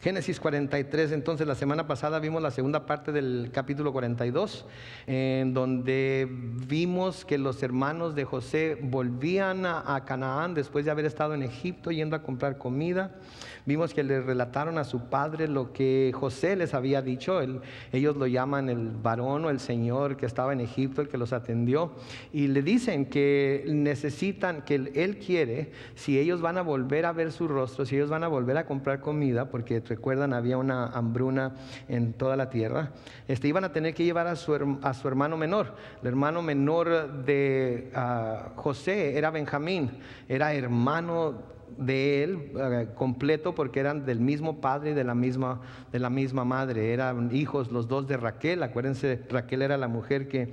Génesis 43, entonces la semana pasada vimos la segunda parte del capítulo 42, en donde vimos que los hermanos de José volvían a Canaán después de haber estado en Egipto yendo a comprar comida. Vimos que le relataron a su padre lo que José les había dicho. Ellos lo llaman el varón o el señor que estaba en Egipto, el que los atendió, y le dicen que necesitan, que él quiere, si ellos van a volver a ver su rostro, si ellos van a volver a comprar comida, porque recuerdan había una hambruna en toda la tierra, iban a tener que llevar a su hermano menor. El hermano menor de José era Benjamín, era hermano de él completo, porque eran del mismo padre y de la misma madre. Eran hijos los dos de Raquel. Acuérdense, Raquel era la mujer que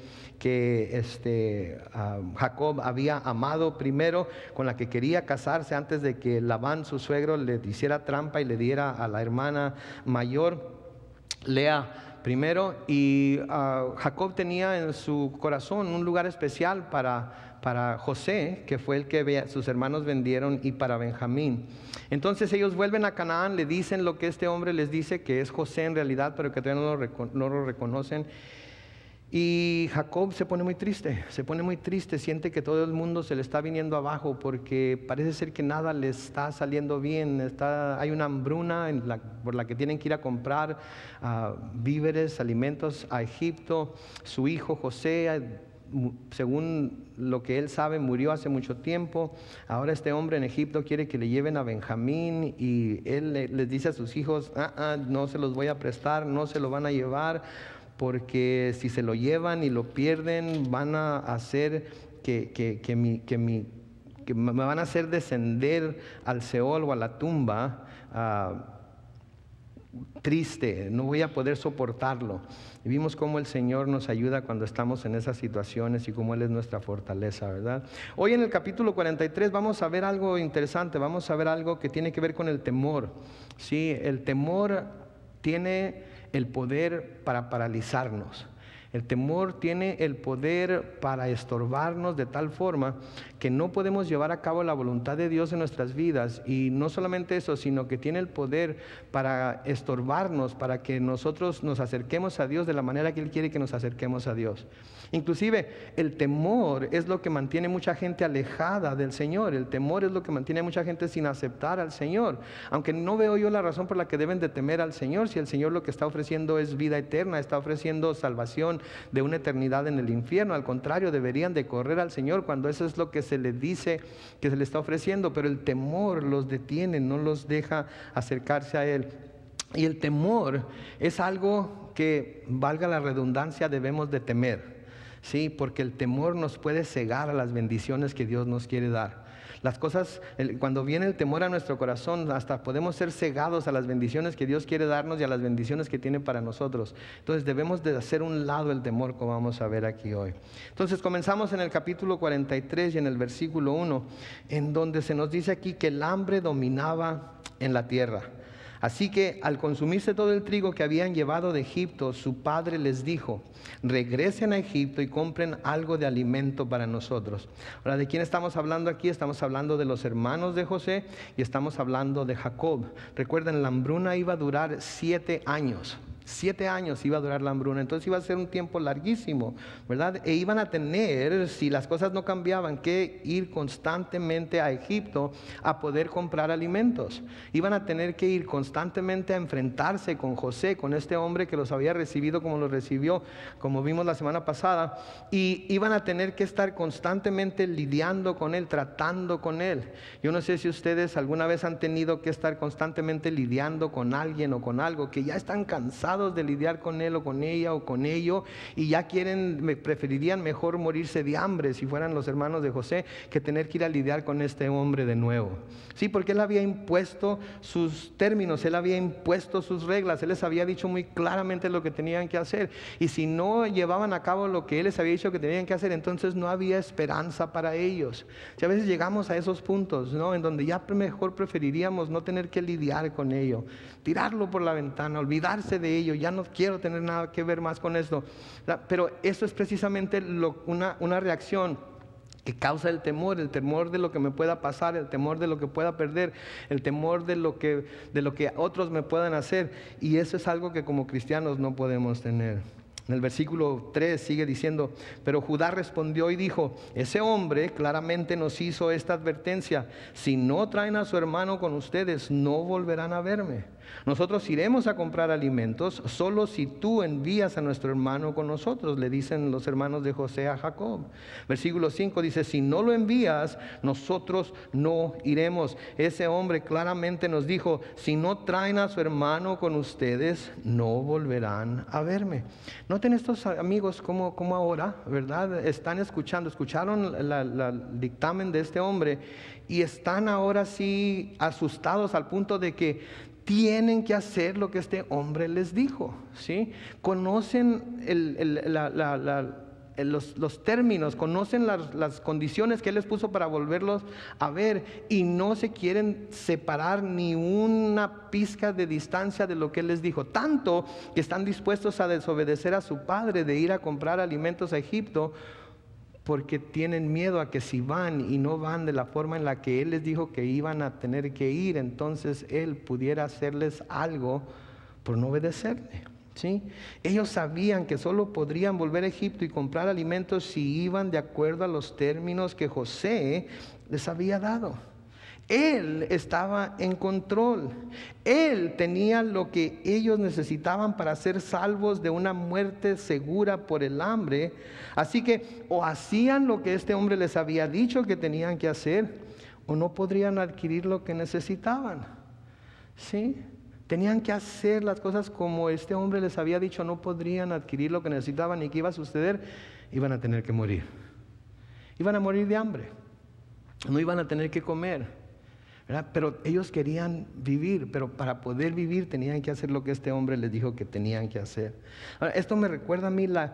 Jacob había amado primero, con la que quería casarse antes de que Labán, su suegro, le hiciera trampa y le diera a la hermana mayor, Lea, primero. Y Jacob tenía en su corazón un lugar especial para José, que fue el que sus hermanos vendieron, y para Benjamín. Entonces ellos vuelven a Canaán, le dicen lo que este hombre les dice, que es José en realidad, pero que todavía no lo reconocen. Y Jacob se pone muy triste, siente que todo el mundo se le está viniendo abajo, porque parece ser que nada le está saliendo bien. Hay una hambruna por la que tienen que ir a comprar víveres, alimentos a Egipto. Su hijo José, según lo que él sabe, murió hace mucho tiempo. Ahora este hombre en Egipto quiere que le lleven a Benjamín, y él les dice a sus hijos, no se los voy a prestar, no se lo van a llevar, porque si se lo llevan y lo pierden, van a hacer que me van a hacer descender al Seol o a la tumba triste, no voy a poder soportarlo. Y vimos cómo el Señor nos ayuda cuando estamos en esas situaciones y cómo Él es nuestra fortaleza, ¿verdad? Hoy en el capítulo 43 vamos a ver algo interesante, vamos a ver algo que tiene que ver con el temor. Sí, el temor tiene el poder para paralizarnos. El temor tiene el poder para estorbarnos de tal forma que no podemos llevar a cabo la voluntad de Dios en nuestras vidas. Y no solamente eso, sino que tiene el poder para estorbarnos, para que nosotros nos acerquemos a Dios de la manera que Él quiere que nos acerquemos a Dios. Inclusive el temor es lo que mantiene mucha gente alejada del Señor. El temor es lo que mantiene a mucha gente sin aceptar al Señor. Aunque no veo yo la razón por la que deben de temer al Señor, si el Señor lo que está ofreciendo es vida eterna, está ofreciendo salvación de una eternidad en el infierno. Al contrario, deberían de correr al Señor cuando eso es lo que se les dice que se les está ofreciendo. Pero el temor los detiene, no los deja acercarse a Él. Y el temor es algo que, valga la redundancia, debemos de temer. Sí, porque el temor nos puede cegar a las bendiciones que Dios nos quiere dar. Las cosas, cuando viene el temor a nuestro corazón, hasta podemos ser cegados a las bendiciones que Dios quiere darnos y a las bendiciones que tiene para nosotros. Entonces debemos de hacer un lado el temor, como vamos a ver aquí hoy. Entonces comenzamos en el capítulo 43 y en el versículo 1, en donde se nos dice aquí que el hambre dominaba en la tierra. Así que al consumirse todo el trigo que habían llevado de Egipto, su padre les dijo, regresen a Egipto y compren algo de alimento para nosotros. Ahora, ¿de quién estamos hablando aquí? Estamos hablando de los hermanos de José y estamos hablando de Jacob. Recuerden, la hambruna iba a durar 7 años. 7 años iba a durar la hambruna, entonces iba a ser un tiempo larguísimo, ¿verdad? E iban a tener, si las cosas no cambiaban, que ir constantemente a Egipto a poder comprar alimentos. Iban a tener que ir constantemente a enfrentarse con José, con este hombre que los había recibido como los recibió, como vimos la semana pasada, y iban a tener que estar constantemente lidiando con él, tratando con él. Yo no sé si ustedes alguna vez han tenido que estar constantemente lidiando con alguien o con algo, que ya están cansados de lidiar con él o con ella o con ello, y ya preferirían mejor morirse de hambre si fueran los hermanos de José, que tener que ir a lidiar con este hombre de nuevo. Sí, porque él había impuesto sus términos, él había impuesto sus reglas, él les había dicho muy claramente lo que tenían que hacer, y si no llevaban a cabo lo que él les había dicho que tenían que hacer, entonces no había esperanza para ellos. Si a veces llegamos a esos puntos, ¿no?, en donde ya mejor preferiríamos no tener que lidiar con ello, tirarlo por la ventana, olvidarse de ello, ya no quiero tener nada que ver más con esto. Pero eso es precisamente una reacción que causa el temor de lo que me pueda pasar, el temor de lo que pueda perder, el temor de lo que otros me puedan hacer. Y eso es algo que como cristianos no podemos tener. En el versículo 3 sigue diciendo: pero Judá respondió y dijo: ese hombre claramente nos hizo esta advertencia: si no traen a su hermano con ustedes, no volverán a verme. Nosotros iremos a comprar alimentos solo si tú envías a nuestro hermano con nosotros, le dicen los hermanos de José a Jacob. Versículo 5 dice: si no lo envías, nosotros no iremos. Ese hombre claramente nos dijo: si no traen a su hermano con ustedes, no volverán a verme. Noten estos amigos como ahora, ¿verdad? Escucharon el dictamen de este hombre y están ahora sí asustados al punto de que tienen que hacer lo que este hombre les dijo, ¿sí? Conocen los términos, conocen las condiciones que Él les puso para volverlos a ver, y no se quieren separar ni una pizca de distancia de lo que Él les dijo, tanto que están dispuestos a desobedecer a su padre de ir a comprar alimentos a Egipto, porque tienen miedo a que si van y no van de la forma en la que Él les dijo que iban a tener que ir, entonces Él pudiera hacerles algo por no obedecerle, ¿sí? Ellos sabían que solo podrían volver a Egipto y comprar alimentos si iban de acuerdo a los términos que José les había dado. Él estaba en control. Él tenía lo que ellos necesitaban para ser salvos de una muerte segura por el hambre. Así que o hacían lo que este hombre les había dicho que tenían que hacer, o no podrían adquirir lo que necesitaban, ¿sí? Tenían que hacer las cosas como este hombre les había dicho. No podrían adquirir lo que necesitaban. ¿Y qué iba a suceder? Iban a tener que morir. Iban a morir de hambre. No iban a tener que comer, ¿verdad? Pero ellos querían vivir, pero para poder vivir tenían que hacer lo que este hombre les dijo que tenían que hacer. Ahora, esto me recuerda a mí la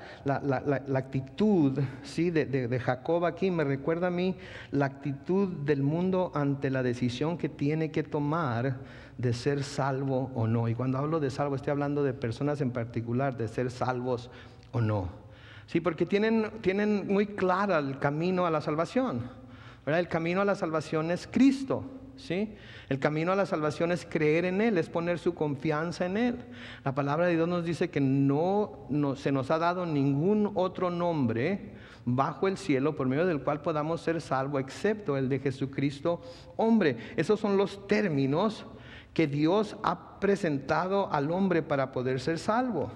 actitud, ¿sí? de Jacob aquí. Me recuerda a mí la actitud del mundo ante la decisión que tiene que tomar de ser salvo o no. Y cuando hablo de salvo, estoy hablando de personas en particular, de ser salvos o no, ¿sí? Porque tienen muy clara el camino a la salvación, ¿verdad? El camino a la salvación es Cristo, ¿sí? El camino a la salvación es creer en Él, es poner su confianza en Él. La palabra de Dios nos dice que no se nos ha dado ningún otro nombre bajo el cielo por medio del cual podamos ser salvos, excepto el de Jesucristo, hombre. Esos son los términos que Dios ha presentado al hombre para poder ser salvo.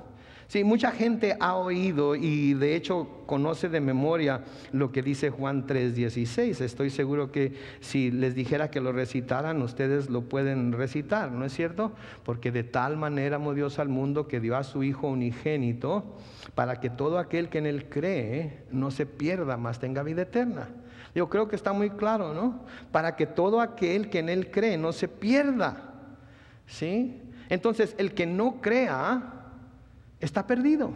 Sí, mucha gente ha oído y de hecho conoce de memoria lo que dice Juan 3:16. Estoy seguro que si les dijera que lo recitaran, ustedes lo pueden recitar, ¿no es cierto? Porque de tal manera amó Dios al mundo que dio a su Hijo unigénito, para que todo aquel que en Él cree no se pierda, mas tenga vida eterna. Yo creo que está muy claro, ¿no? Para que todo aquel que en Él cree no se pierda, ¿sí? Entonces, el que no crea está perdido.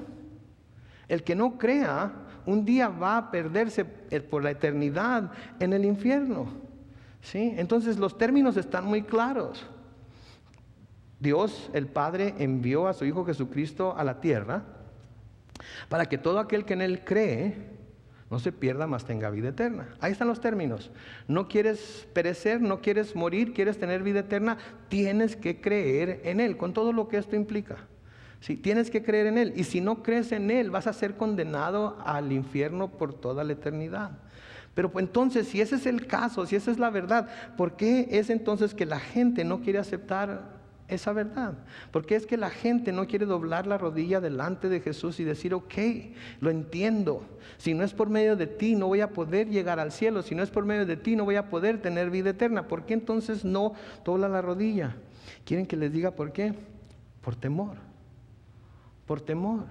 El que no crea, un día va a perderse por la eternidad en el infierno, ¿sí? Entonces los términos están muy claros. Dios, el Padre, envió a su Hijo Jesucristo a la tierra para que todo aquel que en Él cree no se pierda, mas tenga vida eterna. Ahí están los términos. No quieres perecer, no quieres morir, quieres tener vida eterna, tienes que creer en Él, con todo lo que esto implica. Sí, tienes que creer en Él. Y si no crees en Él, vas a ser condenado al infierno por toda la eternidad. Pero pues, entonces, si ese es el caso, si esa es la verdad, ¿por qué es entonces que la gente no quiere aceptar esa verdad? ¿Por qué es que la gente no quiere doblar la rodilla delante de Jesús y decir: ok, lo entiendo, si no es por medio de ti no voy a poder llegar al cielo, si no es por medio de ti no voy a poder tener vida eterna? ¿Por qué entonces no dobla la rodilla? ¿Quieren que les diga por qué? Por temor. Por temor.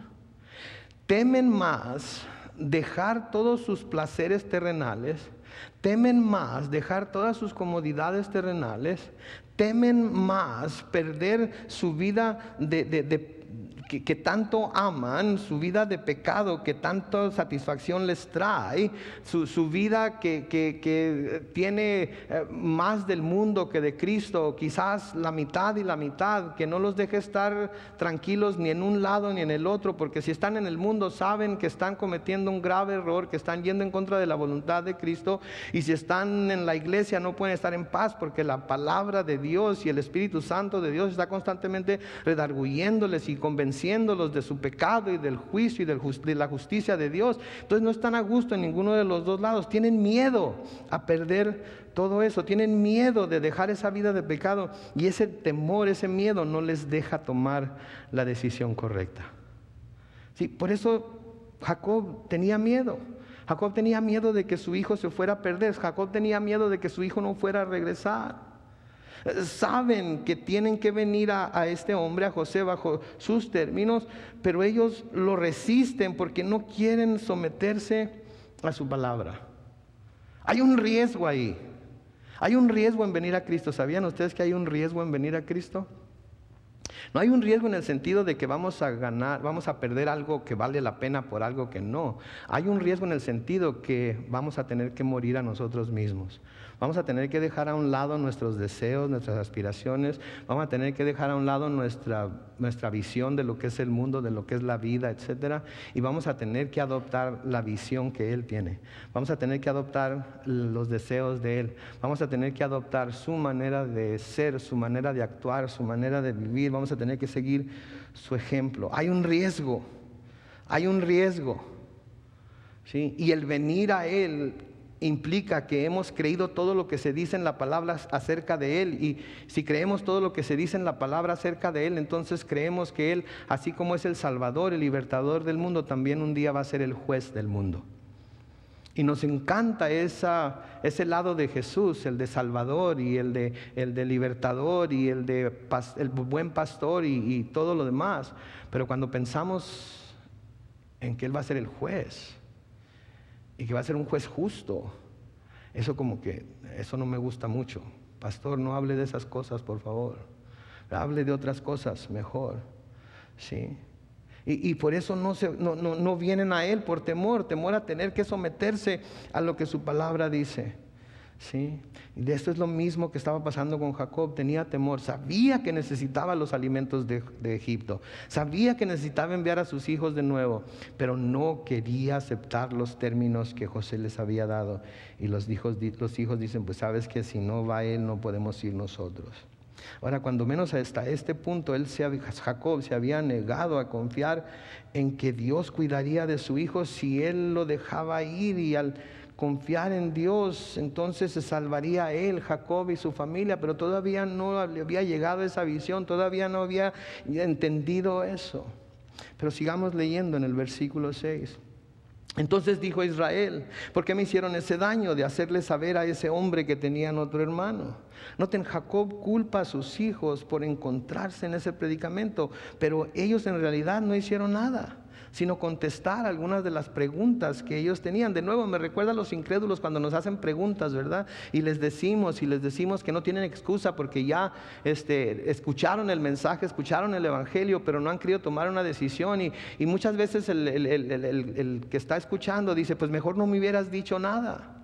Temen más dejar todos sus placeres terrenales, temen más dejar todas sus comodidades terrenales, temen más perder su vida que tanto aman, su vida de pecado que tanta satisfacción les trae, su vida que tiene más del mundo que de Cristo, quizás la mitad y la mitad, que no los deje estar tranquilos ni en un lado ni en el otro, porque si están en el mundo saben que están cometiendo un grave error, que están yendo en contra de la voluntad de Cristo, y si están en la iglesia no pueden estar en paz, porque la palabra de Dios y el Espíritu Santo de Dios está constantemente redarguyéndoles y convenciéndolos de su pecado y del juicio y de la justicia de Dios. Entonces no están a gusto en ninguno de los dos lados, tienen miedo a perder todo eso, tienen miedo de dejar esa vida de pecado, y ese temor, ese miedo no les deja tomar la decisión correcta. Sí, por eso Jacob tenía miedo. Jacob tenía miedo de que su hijo se fuera a perder. Jacob tenía miedo de que su hijo no fuera a regresar. Saben que tienen que venir a este hombre, a José, bajo sus términos, pero ellos lo resisten porque no quieren someterse a su palabra. Hay un riesgo ahí. Hay un riesgo en venir a Cristo. ¿Sabían ustedes que hay un riesgo en venir a Cristo? No hay un riesgo en el sentido de que vamos a perder algo que vale la pena por algo que no. Hay un riesgo en el sentido que vamos a tener que morir a nosotros mismos. Vamos a tener que dejar a un lado nuestros deseos, nuestras aspiraciones. Vamos a tener que dejar a un lado nuestra visión de lo que es el mundo, de lo que es la vida, etcétera. Y vamos a tener que adoptar la visión que Él tiene. Vamos a tener que adoptar los deseos de Él. Vamos a tener que adoptar su manera de ser, su manera de actuar, su manera de vivir. Vamos a tener que seguir su ejemplo. Hay un riesgo. Hay un riesgo. ¿Sí? Y el venir a Él implica que hemos creído todo lo que se dice en la palabra acerca de Él, y si creemos todo lo que se dice en la palabra acerca de Él, entonces creemos que Él, así como es el Salvador, el libertador del mundo, también un día va a ser el juez del mundo. Y nos encanta ese lado de Jesús, el de Salvador y el de libertador y el buen pastor y todo lo demás, pero cuando pensamos en que Él va a ser el juez y que va a ser un juez justo, eso no me gusta mucho. Pastor, no hable de esas cosas, por favor. Hable de otras cosas mejor. ¿Sí? Y por eso no vienen a Él por temor a tener que someterse a lo que su palabra dice. ¿Sí? Y de esto es lo mismo que estaba pasando con Jacob. Tenía temor, sabía que necesitaba los alimentos de Egipto, sabía que necesitaba enviar a sus hijos de nuevo, pero no quería aceptar los términos que José les había dado. Y los hijos dicen, pues sabes que si no va él, no podemos ir nosotros. Ahora, cuando menos hasta este punto, Jacob se había negado a confiar en que Dios cuidaría de su hijo si él lo dejaba ir, y al confiar en Dios, entonces se salvaría él, Jacob y su familia, pero todavía no le había llegado esa visión, todavía no había entendido eso. Pero sigamos leyendo en el versículo 6. Entonces dijo Israel, ¿por qué me hicieron ese daño de hacerle saber a ese hombre que tenían otro hermano? Noten, Jacob culpa a sus hijos por encontrarse en ese predicamento, pero ellos en realidad no hicieron nada, sino contestar algunas de las preguntas que ellos tenían. De nuevo me recuerda a los incrédulos cuando nos hacen preguntas, ¿verdad? Y les decimos que no tienen excusa porque ya escucharon el mensaje, escucharon el evangelio, pero no han querido tomar una decisión, y muchas veces el que está escuchando dice, pues mejor no me hubieras dicho nada.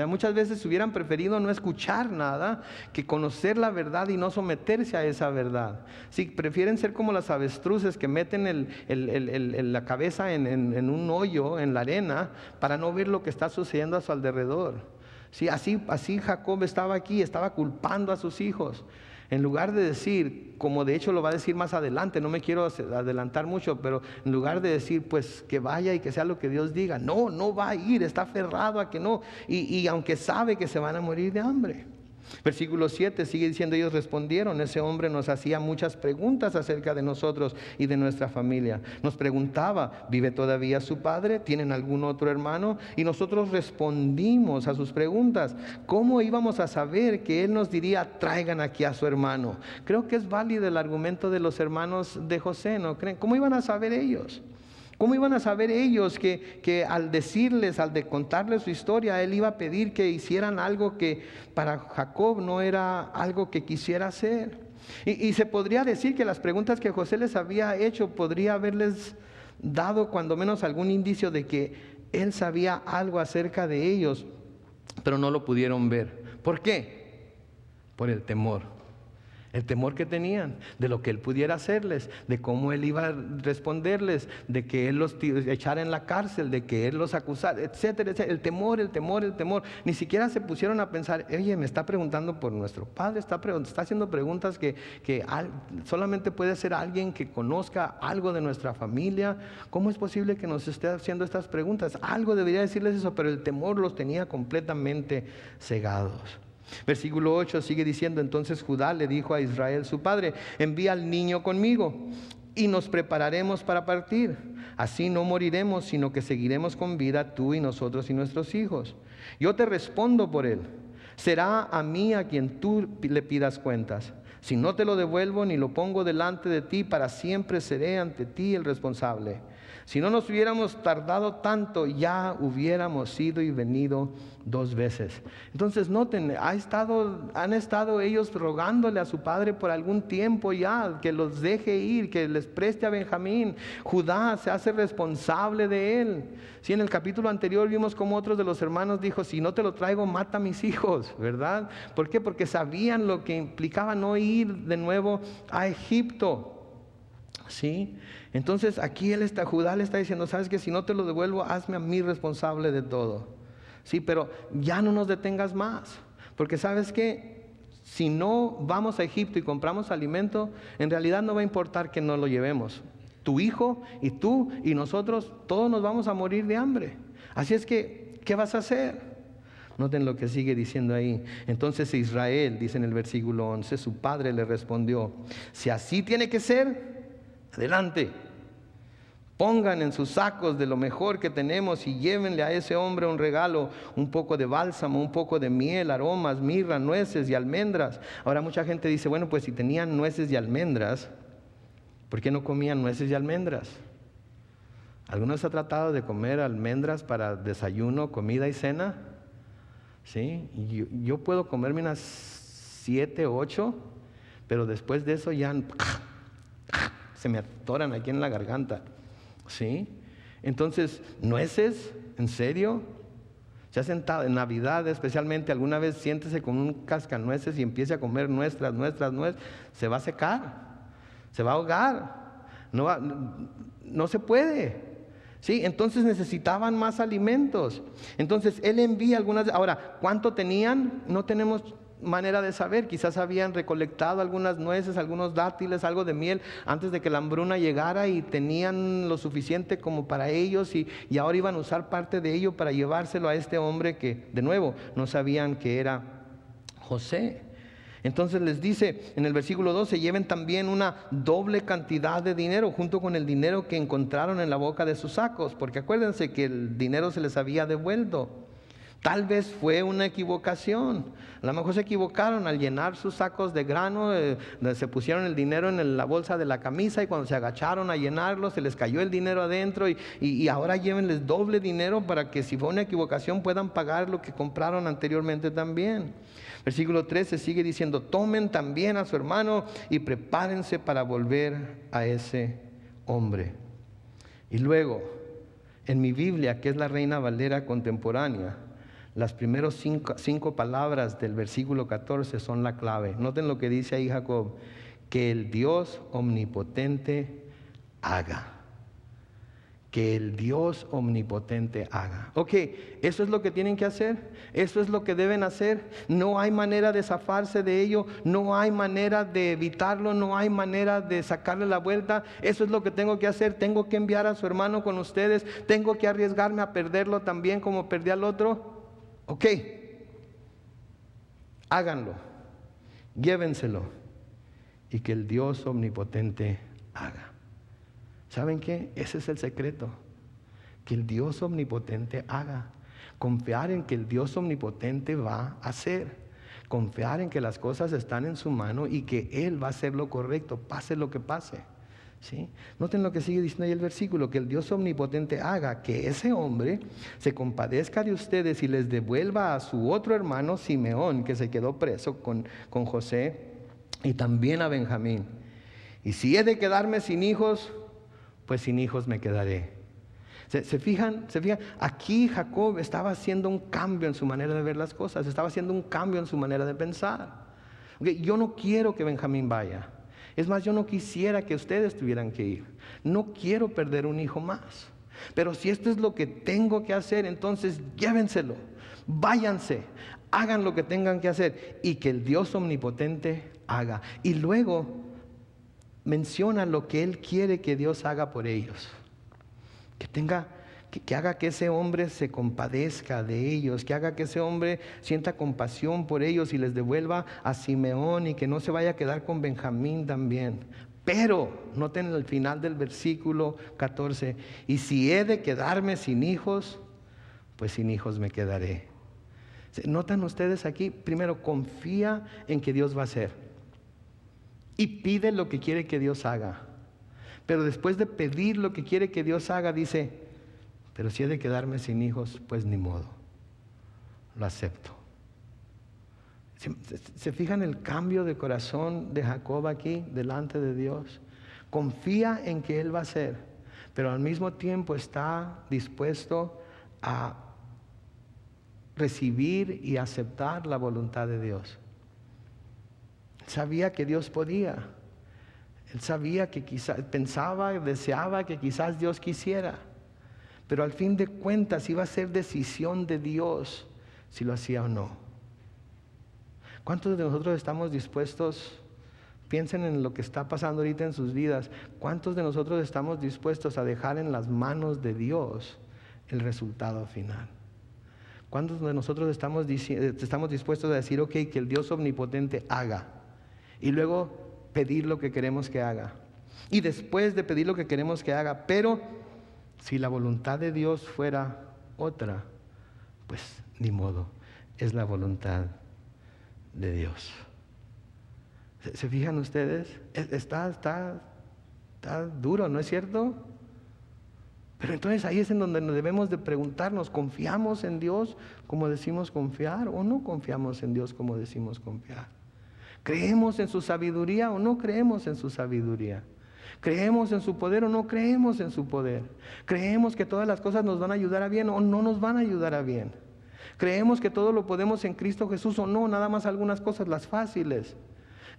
Muchas veces hubieran preferido no escuchar nada que conocer la verdad y no someterse a esa verdad. Sí, prefieren ser como las avestruces que meten la cabeza en un hoyo, en la arena, para no ver lo que está sucediendo a su alrededor. Sí, así Jacob estaba aquí, estaba culpando a sus hijos. En lugar de decir, como de hecho lo va a decir más adelante, no me quiero adelantar mucho, pero en lugar de decir, pues que vaya y que sea lo que Dios diga, no va a ir, está aferrado a que no, y aunque sabe que se van a morir de hambre. Versículo 7 sigue diciendo, ellos respondieron, ese hombre nos hacía muchas preguntas acerca de nosotros y de nuestra familia. Nos preguntaba, ¿vive todavía su padre? ¿Tienen algún otro hermano? Y nosotros respondimos a sus preguntas. ¿Cómo íbamos a saber que él nos diría, traigan aquí a su hermano? Creo que es válido el argumento de los hermanos de José, ¿no creen? ¿Cómo iban a saber ellos? ¿Cómo iban a saber ellos que al de contarles su historia, él iba a pedir que hicieran algo que para Jacob no era algo que quisiera hacer? Y se podría decir que las preguntas que José les había hecho podría haberles dado cuando menos algún indicio de que él sabía algo acerca de ellos, pero no lo pudieron ver. ¿Por qué? Por el temor. El temor que tenían de lo que él pudiera hacerles, de cómo él iba a responderles, de que él los echara en la cárcel, de que él los acusara, etcétera, etcétera. El temor, el temor, el temor. Ni siquiera se pusieron a pensar, oye, me está preguntando por nuestro padre, está haciendo preguntas que solamente puede ser alguien que conozca algo de nuestra familia. ¿Cómo es posible que nos esté haciendo estas preguntas? Algo debería decirles eso, pero el temor los tenía completamente cegados. Versículo 8 sigue diciendo: entonces Judá le dijo a Israel su padre: envía al niño conmigo y nos prepararemos para partir. Así no moriremos, sino que seguiremos con vida tú y nosotros y nuestros hijos. Yo te respondo por él. Será a mí a quien tú le pidas cuentas. Si no te lo devuelvo ni lo pongo delante de ti, para siempre seré ante ti el responsable. Si no nos hubiéramos tardado tanto, ya hubiéramos ido y venido 2 veces. Entonces noten, han estado ellos rogándole a su padre por algún tiempo ya, que los deje ir, que les preste a Benjamín. Judá se hace responsable de él. Sí, en el capítulo anterior vimos cómo otros de los hermanos dijo: si no te lo traigo, mata a mis hijos, ¿verdad? ¿Por qué? Porque sabían lo que implicaba no ir de nuevo a Egipto. ¿Sí? Entonces aquí Judá le está diciendo: sabes que si no te lo devuelvo, hazme a mí responsable de todo. Sí, pero ya no nos detengas más, porque sabes que si no vamos a Egipto y compramos alimento, en realidad no va a importar que no lo llevemos. Tu hijo y tú y nosotros, todos nos vamos a morir de hambre. Así es que, ¿qué vas a hacer? Noten lo que sigue diciendo ahí. Entonces Israel, dice en el versículo 11, su padre le respondió: si así tiene que ser, adelante, pongan en sus sacos de lo mejor que tenemos y llévenle a ese hombre un regalo, un poco de bálsamo, un poco de miel, aromas, mirra, nueces y almendras. Ahora mucha gente dice: bueno, pues si tenían nueces y almendras, ¿por qué no comían nueces y almendras? ¿Alguno se ha tratado de comer almendras para desayuno, comida y cena? ¿Sí? Yo puedo comerme unas 7, 8, pero después de eso ya se me atoran aquí en la garganta. ¿Sí? Entonces, ¿nueces? ¿En serio? ¿Se ha sentado en Navidad especialmente? ¿Alguna vez siéntese con un cascanueces y empiece a comer nuestras? Se va a secar, se va a ahogar, no se puede. ¿Sí? Entonces necesitaban más alimentos. Entonces él envía algunas. Ahora, ¿cuánto tenían? No tenemos manera de saber. Quizás habían recolectado algunas nueces, algunos dátiles, algo de miel antes de que la hambruna llegara y tenían lo suficiente como para ellos, y ahora iban a usar parte de ello para llevárselo a este hombre que, de nuevo, no sabían que era José. Entonces les dice en el versículo 12: lleven también una doble cantidad de dinero junto con el dinero que encontraron en la boca de sus sacos, porque acuérdense que el dinero se les había devuelto. Tal vez fue una equivocación. A lo mejor se equivocaron al llenar sus sacos de grano, se pusieron el dinero en la bolsa de la camisa, y cuando se agacharon a llenarlo se les cayó el dinero adentro, y ahora llévenles doble dinero para que si fue una equivocación puedan pagar lo que compraron anteriormente también. Versículo 13 sigue diciendo: tomen también a su hermano y prepárense para volver a ese hombre. Y luego, en mi Biblia, que es la Reina Valera contemporánea, las primeras 5 palabras del versículo 14 son la clave. Noten lo que dice ahí Jacob: que el Dios omnipotente haga. Que el Dios omnipotente haga. Ok, eso es lo que tienen que hacer. Eso es lo que deben hacer. No hay manera de zafarse de ello. No hay manera de evitarlo. No hay manera de sacarle la vuelta. Eso es lo que tengo que hacer. Tengo que enviar a su hermano con ustedes. Tengo que arriesgarme a perderlo también como perdí al otro. Ok, háganlo, llévenselo, y que el Dios omnipotente haga. ¿Saben qué? Ese es el secreto, que el Dios omnipotente haga. Confiar en que el Dios omnipotente va a hacer. Confiar en que las cosas están en su mano y que Él va a hacer lo correcto, pase lo que pase. ¿Sí? Noten lo que sigue diciendo ahí el versículo: que el Dios omnipotente haga que ese hombre se compadezca de ustedes y les devuelva a su otro hermano Simeón, que se quedó preso con José, y también a Benjamín. Y si he de quedarme sin hijos, pues sin hijos me quedaré. ¿Se fijan? Aquí Jacob estaba haciendo un cambio en su manera de ver las cosas, estaba haciendo un cambio en su manera de pensar. Yo no quiero que Benjamín vaya. Es más, yo no quisiera que ustedes tuvieran que ir. No quiero perder un hijo más. Pero si esto es lo que tengo que hacer, entonces llévenselo, váyanse, hagan lo que tengan que hacer y que el Dios omnipotente haga. Y luego menciona lo que Él quiere que Dios haga por ellos. Que haga que ese hombre se compadezca de ellos, que haga que ese hombre sienta compasión por ellos y les devuelva a Simeón y que no se vaya a quedar con Benjamín también. Pero, noten el final del versículo 14, y si he de quedarme sin hijos, pues sin hijos me quedaré. ¿Notan ustedes aquí? Primero, confía en que Dios va a hacer y pide lo que quiere que Dios haga. Pero después de pedir lo que quiere que Dios haga, dice, pero si he de quedarme sin hijos, pues ni modo, lo acepto. ¿Se fijan el cambio de corazón de Jacob aquí delante de Dios? Confía en que Él va a hacer, pero al mismo tiempo está dispuesto a recibir y aceptar la voluntad de Dios. Sabía que Dios podía. Él sabía que quizás, pensaba, deseaba que quizás Dios quisiera. Pero al fin de cuentas iba a ser decisión de Dios si lo hacía o no. ¿Cuántos de nosotros estamos dispuestos? Piensen en lo que está pasando ahorita en sus vidas. ¿Cuántos de nosotros estamos dispuestos a dejar en las manos de Dios el resultado final? ¿Cuántos de nosotros estamos dispuestos a decir, ok, que el Dios omnipotente haga? Y luego pedir lo que queremos que haga. Y después de pedir lo que queremos que haga, pero si la voluntad de Dios fuera otra, pues ni modo, es la voluntad de Dios. ¿Se fijan ustedes? Está duro, ¿no es cierto? Pero entonces ahí es en donde nos debemos de preguntarnos, ¿confiamos en Dios como decimos confiar o no confiamos en Dios como decimos confiar? ¿Creemos en su sabiduría o no creemos en su sabiduría? ¿Creemos en su poder o no creemos en su poder? ¿Creemos que todas las cosas nos van a ayudar a bien o no nos van a ayudar a bien? ¿Creemos que todo lo podemos en Cristo Jesús o no? Nada más algunas cosas, las fáciles.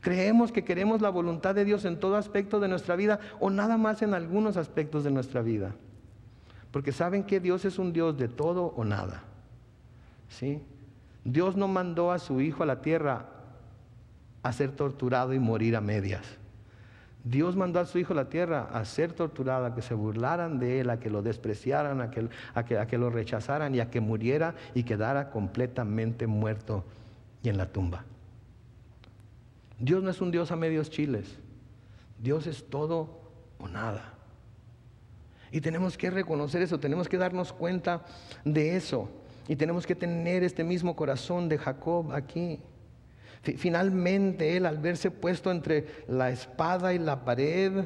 ¿Creemos que queremos la voluntad de Dios en todo aspecto de nuestra vida o nada más en algunos aspectos de nuestra vida? Porque saben que Dios es un Dios de todo o nada. ¿Sí? Dios no mandó a su Hijo a la tierra a ser torturado y morir a medias. Dios mandó a su Hijo a la tierra a ser torturado, a que se burlaran de Él, a que lo despreciaran, a que lo rechazaran y a que muriera y quedara completamente muerto y en la tumba. Dios no es un Dios a medios chiles. Dios es todo o nada. Y tenemos que reconocer eso, tenemos que darnos cuenta de eso. Y tenemos que tener este mismo corazón de Jacob aquí. Finalmente él, al verse puesto entre la espada y la pared,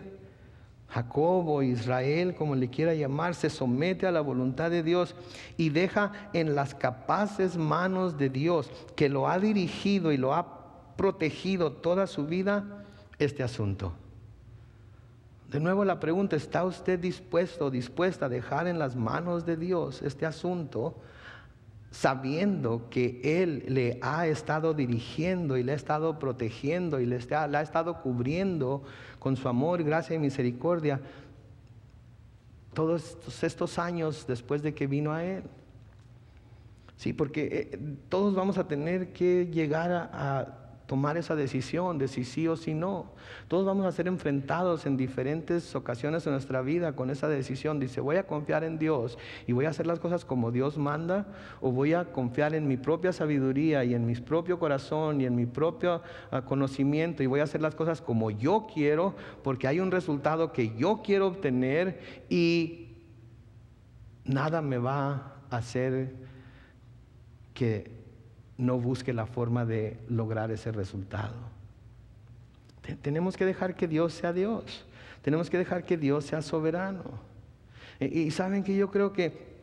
Jacob o Israel, como le quiera llamar, se somete a la voluntad de Dios y deja en las capaces manos de Dios, que lo ha dirigido y lo ha protegido toda su vida, este asunto. De nuevo la pregunta, ¿está usted dispuesto o dispuesta a dejar en las manos de Dios este asunto, sabiendo que Él le ha estado dirigiendo y le ha estado protegiendo y le ha estado cubriendo con su amor, gracia y misericordia todos estos años después de que vino a Él? Sí, porque todos vamos a tener que llegar a tomar esa decisión de si sí o si no. Todos vamos a ser enfrentados en diferentes ocasiones de nuestra vida con esa decisión. Dice, voy a confiar en Dios y voy a hacer las cosas como Dios manda, o voy a confiar en mi propia sabiduría y en mi propio corazón y en mi propio conocimiento, y voy a hacer las cosas como yo quiero porque hay un resultado que yo quiero obtener y nada me va a hacer que no busque la forma de lograr ese resultado. Tenemos que dejar que Dios sea Dios. Tenemos que dejar que Dios sea soberano. Y saben que yo creo que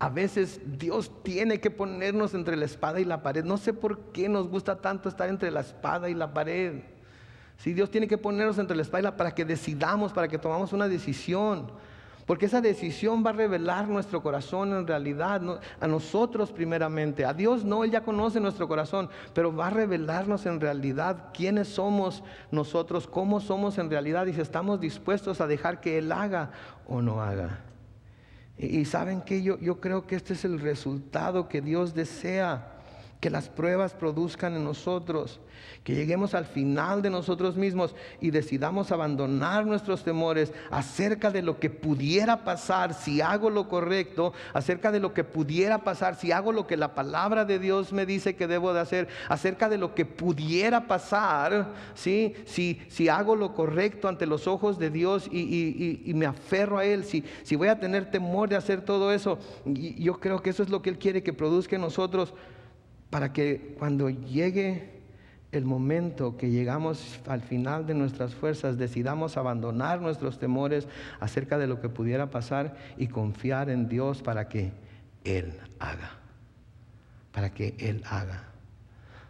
A veces Dios tiene que ponernos entre la espada y la pared. No sé por qué nos gusta tanto estar entre la espada y la pared. Si Dios tiene que ponernos entre la espada y la pared para que decidamos, para que tomamos una decisión. Porque esa decisión va a revelar nuestro corazón en realidad, ¿no? A nosotros primeramente. A Dios no, Él ya conoce nuestro corazón, pero va a revelarnos en realidad quiénes somos nosotros, cómo somos en realidad y si estamos dispuestos a dejar que Él haga o no haga. Y ¿saben qué? Yo creo que este es el resultado que Dios desea, que las pruebas produzcan en nosotros, que lleguemos al final de nosotros mismos y decidamos abandonar nuestros temores acerca de lo que pudiera pasar si hago lo correcto, acerca de lo que pudiera pasar si hago lo que la palabra de Dios me dice que debo de hacer, acerca de lo que pudiera pasar, ¿sí? Si hago lo correcto ante los ojos de Dios y me aferro a Él, si voy a tener temor de hacer todo eso. Y yo creo que eso es lo que Él quiere que produzca en nosotros, para que cuando llegue el momento que llegamos al final de nuestras fuerzas, decidamos abandonar nuestros temores acerca de lo que pudiera pasar y confiar en Dios para que Él haga. Para que Él haga.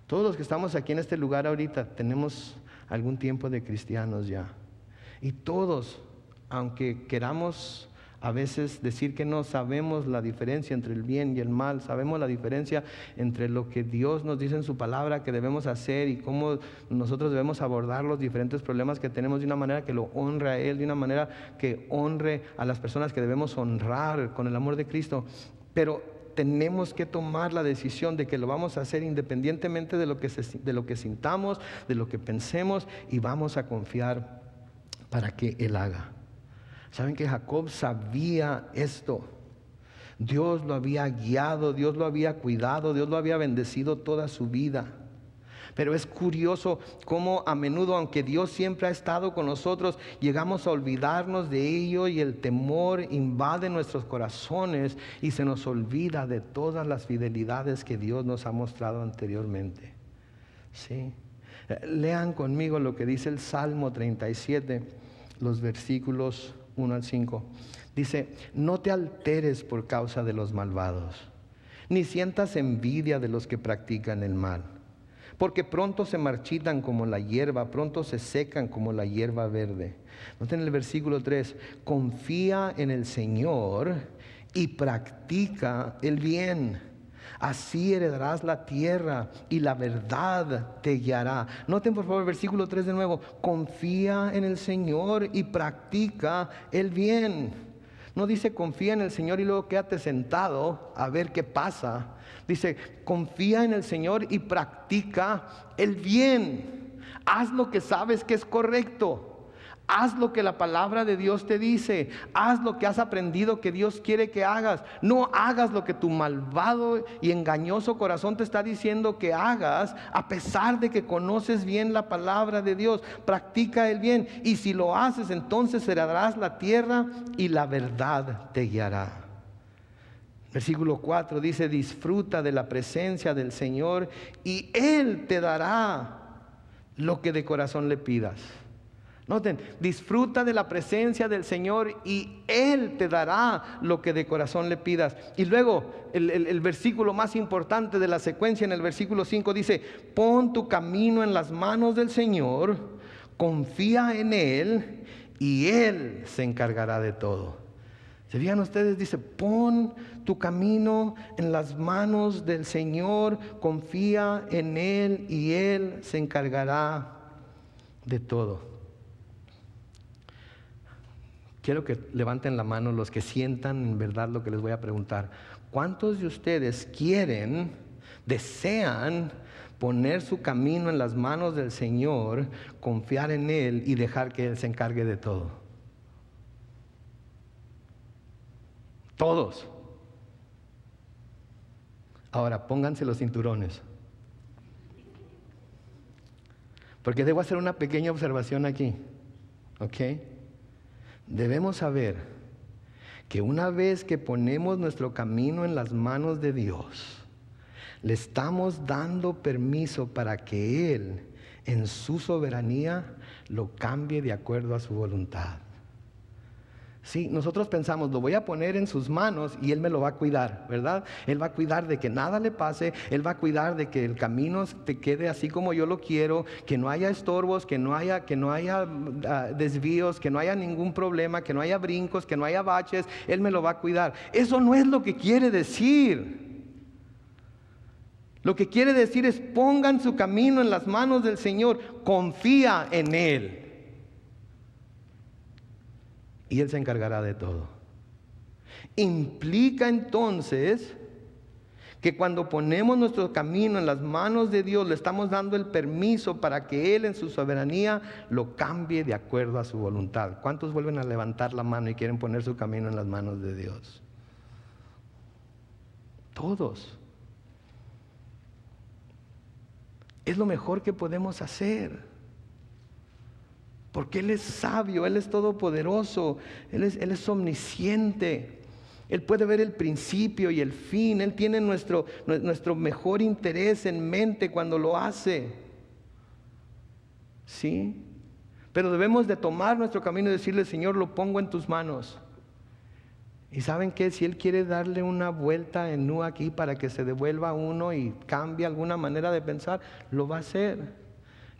Todos los que estamos aquí en este lugar ahorita tenemos algún tiempo de cristianos ya. Y todos, aunque queramos a veces decir que no, sabemos la diferencia entre el bien y el mal, sabemos la diferencia entre lo que Dios nos dice en su palabra que debemos hacer y cómo nosotros debemos abordar los diferentes problemas que tenemos de una manera que lo honre a Él, de una manera que honre a las personas que debemos honrar con el amor de Cristo. Pero tenemos que tomar la decisión de que lo vamos a hacer independientemente de lo que sintamos, de lo que pensemos, y vamos a confiar para que Él haga. ¿Saben que Jacob sabía esto? Dios lo había guiado, Dios lo había cuidado, Dios lo había bendecido toda su vida. Pero es curioso cómo a menudo, aunque Dios siempre ha estado con nosotros, llegamos a olvidarnos de ello y el temor invade nuestros corazones y se nos olvida de todas las fidelidades que Dios nos ha mostrado anteriormente. ¿Sí? Lean conmigo lo que dice el Salmo 37, los versículos 1 al 5. Dice: no te alteres por causa de los malvados, ni sientas envidia de los que practican el mal, porque pronto se marchitan como la hierba, pronto se secan como la hierba verde. Noten el versículo 3: confía en el Señor y practica el bien. Así heredarás la tierra y la verdad te guiará. Noten por favor el versículo 3 de nuevo: confía en el Señor y practica el bien. No dice confía en el Señor y luego quédate sentado a ver qué pasa. Dice confía en el Señor y practica el bien. Haz lo que sabes que es correcto. Haz lo que la palabra de Dios te dice. Haz lo que has aprendido que Dios quiere que hagas. No hagas lo que tu malvado y engañoso corazón te está diciendo que hagas, a pesar de que conoces bien la palabra de Dios. Practica el bien, y si lo haces, entonces heredarás la tierra y la verdad te guiará. Versículo 4 dice: disfruta de la presencia del Señor y Él te dará lo que de corazón le pidas. Noten, disfruta de la presencia del Señor y Él te dará lo que de corazón le pidas. Y luego el versículo más importante de la secuencia, en el versículo 5 dice: pon tu camino en las manos del Señor, confía en Él y Él se encargará de todo. ¿Se fijan ustedes? Dice: pon tu camino en las manos del Señor, confía en Él y Él se encargará de todo. Quiero que levanten la mano los que sientan en verdad lo que les voy a preguntar. ¿Cuántos de ustedes desean poner su camino en las manos del Señor, confiar en Él y dejar que Él se encargue de todo? Todos. Ahora pónganse los cinturones, porque debo hacer una pequeña observación aquí, ¿ok? Debemos saber que una vez que ponemos nuestro camino en las manos de Dios, le estamos dando permiso para que Él, en su soberanía, lo cambie de acuerdo a su voluntad. Sí, nosotros pensamos, lo voy a poner en sus manos y Él me lo va a cuidar, ¿verdad? Él va a cuidar de que nada le pase, Él va a cuidar de que el camino te quede así como yo lo quiero, que no haya estorbos, que no haya desvíos, que no haya ningún problema, que no haya brincos, que no haya baches, Él me lo va a cuidar. Eso no es lo que quiere decir. Lo que quiere decir es pongan su camino en las manos del Señor, confía en Él. Y Él se encargará de todo. Implica entonces que cuando ponemos nuestro camino en las manos de Dios, le estamos dando el permiso para que Él en su soberanía lo cambie de acuerdo a su voluntad. ¿Cuántos vuelven a levantar la mano y quieren poner su camino en las manos de Dios? Todos. Es lo mejor que podemos hacer. Porque Él es sabio, Él es todopoderoso, Él es omnisciente. Él puede ver el principio y el fin. Él tiene nuestro mejor interés en mente cuando lo hace. ¿Sí? Pero debemos de tomar nuestro camino y decirle, Señor, lo pongo en tus manos. Y ¿saben qué? Si Él quiere darle una vuelta en U aquí para que se devuelva uno y cambie alguna manera de pensar, lo va a hacer.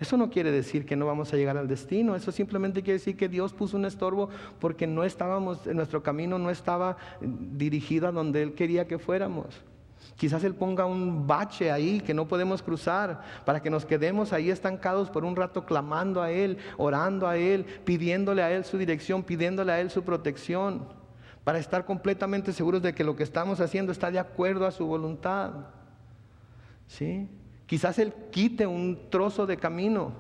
Eso no quiere decir que no vamos a llegar al destino. Eso simplemente quiere decir que Dios puso un estorbo porque nuestro camino no estaba dirigido a donde Él quería que fuéramos. Quizás Él ponga un bache ahí que no podemos cruzar para que nos quedemos ahí estancados por un rato clamando a Él, orando a Él, pidiéndole a Él su dirección, pidiéndole a Él su protección, para estar completamente seguros de que lo que estamos haciendo está de acuerdo a su voluntad. ¿Sí? Quizás Él quite un trozo de camino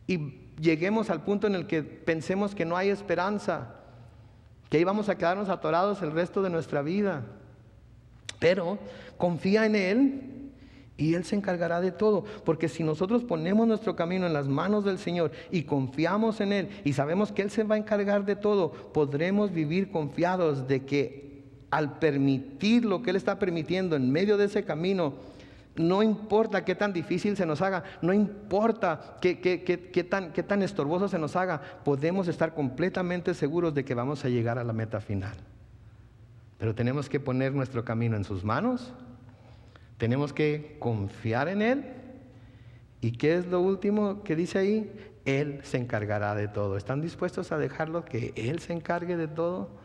y lleguemos al punto en el que pensemos que no hay esperanza, que ahí vamos a quedarnos atorados el resto de nuestra vida. Pero confía en Él y Él se encargará de todo. Porque si nosotros ponemos nuestro camino en las manos del Señor y confiamos en Él y sabemos que Él se va a encargar de todo, podremos vivir confiados de que al permitir lo que Él está permitiendo en medio de ese camino, no importa qué tan difícil se nos haga, no importa qué tan estorboso se nos haga, podemos estar completamente seguros de que vamos a llegar a la meta final. Pero tenemos que poner nuestro camino en sus manos, tenemos que confiar en Él. ¿Y qué es lo último que dice ahí? Él se encargará de todo. ¿Están dispuestos a dejarlo que Él se encargue de todo?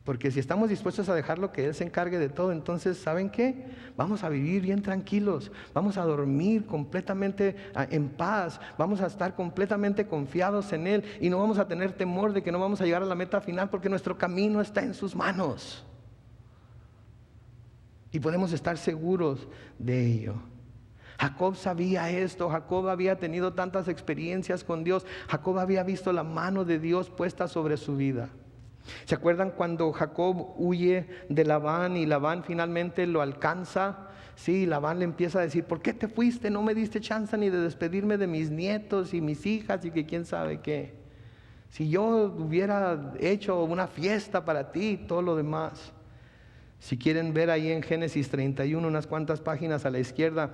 Porque si estamos dispuestos a dejarlo que Él se encargue de todo, entonces, ¿saben qué? Vamos a vivir bien tranquilos, vamos a dormir completamente en paz, vamos a estar completamente confiados en Él y no vamos a tener temor de que no vamos a llegar a la meta final porque nuestro camino está en sus manos. Y podemos estar seguros de ello. Jacob sabía esto, Jacob había tenido tantas experiencias con Dios, Jacob había visto la mano de Dios puesta sobre su vida. ¿Se acuerdan cuando Jacob huye de Labán y Labán finalmente lo alcanza? Sí, Labán le empieza a decir, ¿por qué te fuiste? No me diste chance ni de despedirme de mis nietos y mis hijas y que quién sabe qué. Si yo hubiera hecho una fiesta para ti y todo lo demás. Si quieren ver ahí en Génesis 31, unas cuantas páginas a la izquierda,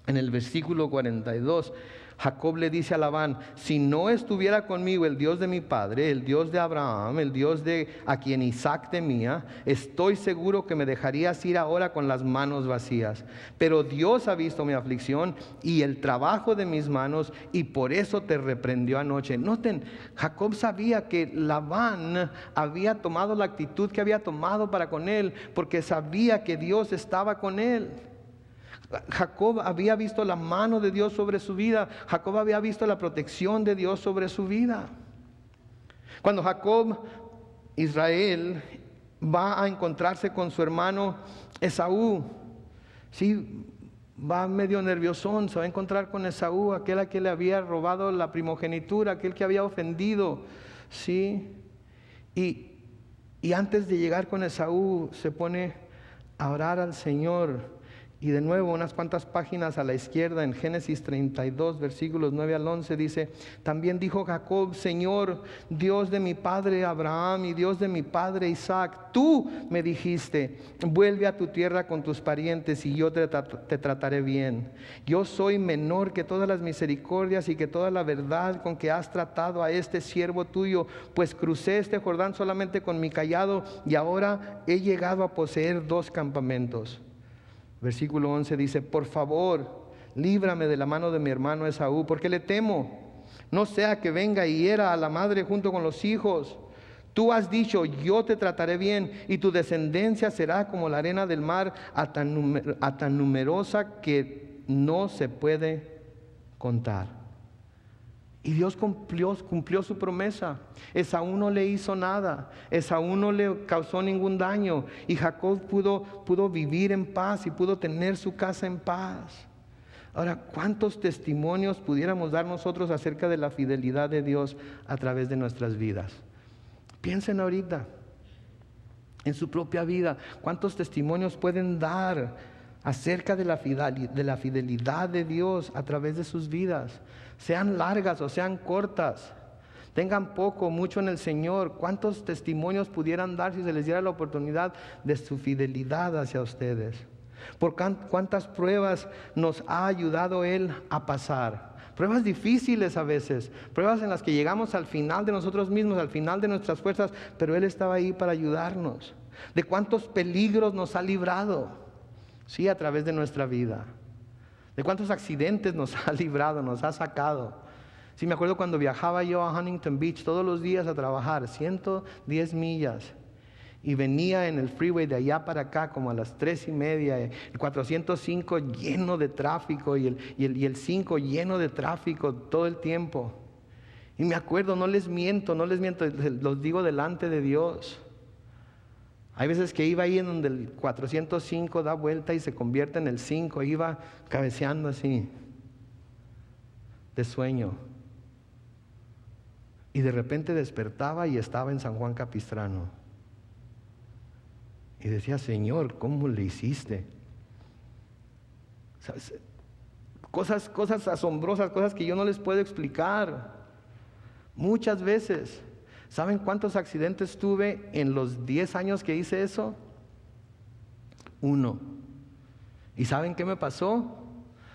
en el versículo 42, Jacob le dice a Labán, si no estuviera conmigo el Dios de mi padre, el Dios de Abraham, el Dios a quien Isaac temía, estoy seguro que me dejarías ir ahora con las manos vacías. Pero Dios ha visto mi aflicción y el trabajo de mis manos y por eso te reprendió anoche. Noten, Jacob sabía que Labán había tomado la actitud que había tomado para con él, porque sabía que Dios estaba con él. Jacob había visto la mano de Dios sobre su vida. Jacob había visto la protección de Dios sobre su vida. Cuando Israel va a encontrarse con su hermano Esaú, sí, va medio nerviosón, se va a encontrar con Esaú, aquel a quien le había robado la primogenitura, aquel que había ofendido, sí. Y antes de llegar con Esaú se pone a orar al Señor. Y de nuevo, unas cuantas páginas a la izquierda, en Génesis 32, versículos 9 al 11, dice: también dijo Jacob: Señor, Dios de mi padre Abraham y Dios de mi padre Isaac, tú me dijiste: vuelve a tu tierra con tus parientes y yo te trataré bien. Yo soy menor que todas las misericordias y que toda la verdad con que has tratado a este siervo tuyo, pues crucé este Jordán solamente con mi cayado y ahora he llegado a poseer 2 campamentos. Versículo 11 dice: por favor, líbrame de la mano de mi hermano Esaú, porque le temo, no sea que venga y hiera a la madre junto con los hijos. Tú has dicho: yo te trataré bien, y tu descendencia será como la arena del mar, a tan numerosa que no se puede contar. Y Dios cumplió su promesa. Esaú no le hizo nada. Esaú no le causó ningún daño. Y Jacob pudo vivir en paz y pudo tener su casa en paz. Ahora, ¿cuántos testimonios pudiéramos dar nosotros acerca de la fidelidad de Dios a través de nuestras vidas? Piensen ahorita en su propia vida. ¿Cuántos testimonios pueden dar acerca de la fidelidad de Dios a través de sus vidas? Sean largas o sean cortas, tengan poco o mucho en el Señor. ¿Cuántos testimonios pudieran dar si se les diera la oportunidad de su fidelidad hacia ustedes? ¿Por cuántas pruebas nos ha ayudado Él a pasar? Pruebas difíciles a veces, pruebas en las que llegamos al final de nosotros mismos, al final de nuestras fuerzas, pero Él estaba ahí para ayudarnos. ¿De cuántos peligros nos ha librado? Sí, a través de nuestra vida. ¿De cuántos accidentes nos ha librado, nos ha sacado? Sí, me acuerdo cuando viajaba yo a Huntington Beach todos los días a trabajar, 110 millas. Y venía en el freeway de allá para acá como a las 3:30, el 405 lleno de tráfico y el 5 lleno de tráfico todo el tiempo. Y me acuerdo, no les miento, los digo delante de Dios. Hay veces que iba ahí en donde el 405 da vuelta y se convierte en el 5, iba cabeceando así, de sueño. Y de repente despertaba y estaba en San Juan Capistrano. Y decía: Señor, ¿cómo le hiciste? ¿Sabes? Cosas asombrosas, cosas que yo no les puedo explicar. Muchas veces. ¿Saben cuántos accidentes tuve en los 10 años que hice eso? 1. ¿Y saben qué me pasó?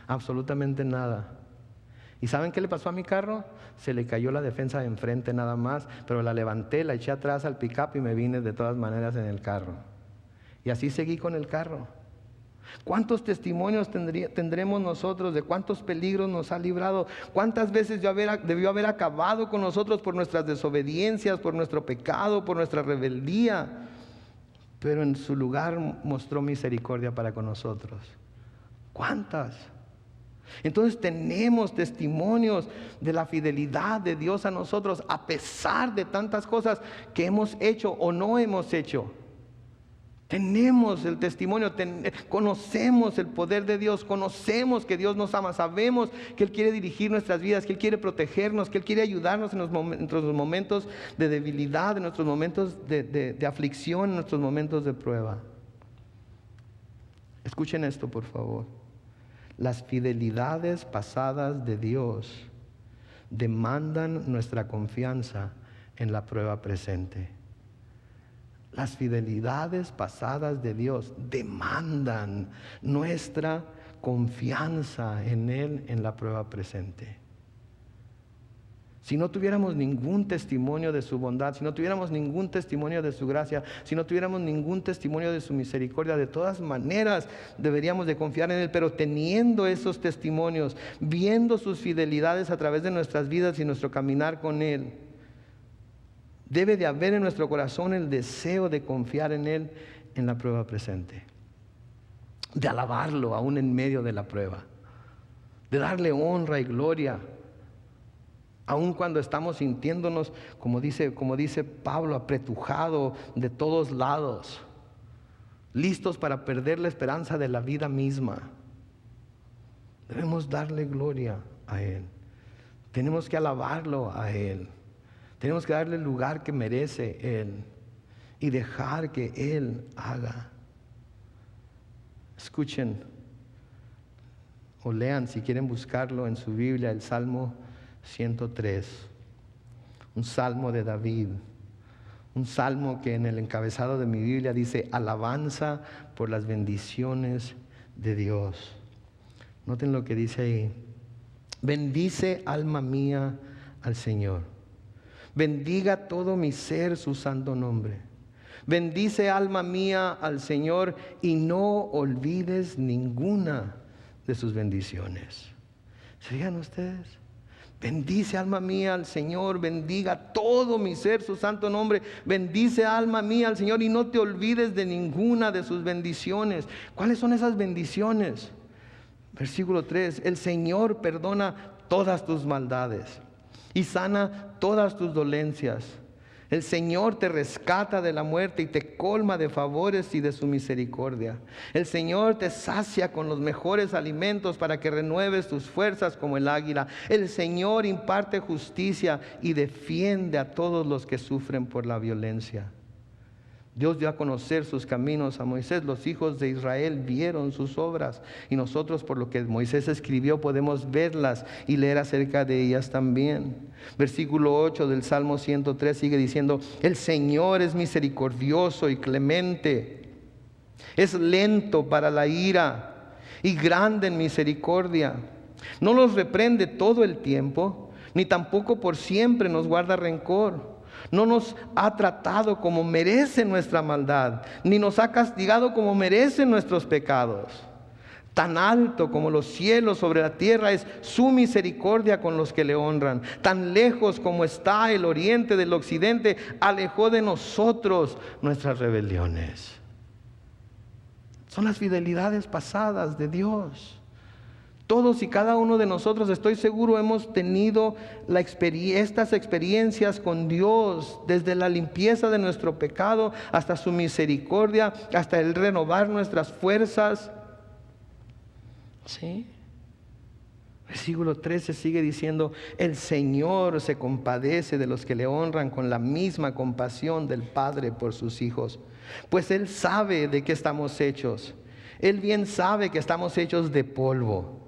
Absolutamente nada. ¿Y saben qué le pasó a mi carro? Se le cayó la defensa de enfrente nada más, pero la levanté, la eché atrás al pick-up y me vine de todas maneras en el carro. Y así seguí con el carro. ¿Cuántos testimonios tendremos nosotros de cuántos peligros nos ha librado? ¿Cuántas veces debió haber acabado con nosotros por nuestras desobediencias, por nuestro pecado, por nuestra rebeldía? Pero en su lugar mostró misericordia para con nosotros. ¿Cuántas? Entonces tenemos testimonios de la fidelidad de Dios a nosotros, a pesar de tantas cosas que hemos hecho o no hemos hecho. Tenemos el testimonio, conocemos el poder de Dios, conocemos que Dios nos ama, sabemos que Él quiere dirigir nuestras vidas, que Él quiere protegernos, que Él quiere ayudarnos en nuestros momentos de debilidad, en nuestros momentos de aflicción, en nuestros momentos de prueba. Escuchen esto, por favor. Las fidelidades pasadas de Dios demandan nuestra confianza en la prueba presente. Las fidelidades pasadas de Dios demandan nuestra confianza en Él en la prueba presente. Si no tuviéramos ningún testimonio de su bondad, si no tuviéramos ningún testimonio de su gracia, si no tuviéramos ningún testimonio de su misericordia, de todas maneras deberíamos de confiar en Él. Pero teniendo esos testimonios, viendo sus fidelidades a través de nuestras vidas y nuestro caminar con Él, debe de haber en nuestro corazón el deseo de confiar en Él en la prueba presente, de alabarlo aún en medio de la prueba, de darle honra y gloria, aun cuando estamos sintiéndonos, como dice Pablo, apretujado de todos lados, listos para perder la esperanza de la vida misma. Debemos darle gloria a Él, tenemos que alabarlo a Él. Tenemos que darle el lugar que merece Él y dejar que Él haga. Escuchen, o lean si quieren buscarlo en su Biblia, el Salmo 103, un salmo de David, un salmo que en el encabezado de mi Biblia dice alabanza por las bendiciones de Dios. Noten lo que dice ahí: bendice alma mía al Señor, bendiga todo mi ser su santo nombre. Bendice alma mía al Señor y no olvides ninguna de sus bendiciones. ¿Se fijan ustedes? Bendice alma mía al Señor, bendiga todo mi ser su santo nombre. Bendice alma mía al Señor y no te olvides de ninguna de sus bendiciones. ¿Cuáles son esas bendiciones? Versículo 3: el Señor perdona todas tus maldades y sana todas tus dolencias. El Señor te rescata de la muerte y te colma de favores y de su misericordia. El Señor te sacia con los mejores alimentos para que renueves tus fuerzas como el águila. El Señor imparte justicia y defiende a todos los que sufren por la violencia. Dios dio a conocer sus caminos a Moisés. Los hijos de Israel vieron sus obras. Y nosotros, por lo que Moisés escribió, podemos verlas y leer acerca de ellas también. Versículo 8 del Salmo 103 sigue diciendo: el Señor es misericordioso y clemente, es lento para la ira y grande en misericordia. No los reprende todo el tiempo, ni tampoco por siempre nos guarda rencor. No nos ha tratado como merece nuestra maldad, ni nos ha castigado como merecen nuestros pecados. Tan alto como los cielos sobre la tierra es su misericordia con los que le honran. Tan lejos como está el oriente del occidente, alejó de nosotros nuestras rebeliones. Son las fidelidades pasadas de Dios. Todos y cada uno de nosotros, estoy seguro, hemos tenido estas experiencias con Dios, desde la limpieza de nuestro pecado hasta su misericordia, hasta el renovar nuestras fuerzas. ¿Sí? Versículo 13 sigue diciendo: el Señor se compadece de los que le honran con la misma compasión del Padre por sus hijos, pues Él sabe de qué estamos hechos. Él bien sabe que estamos hechos de polvo.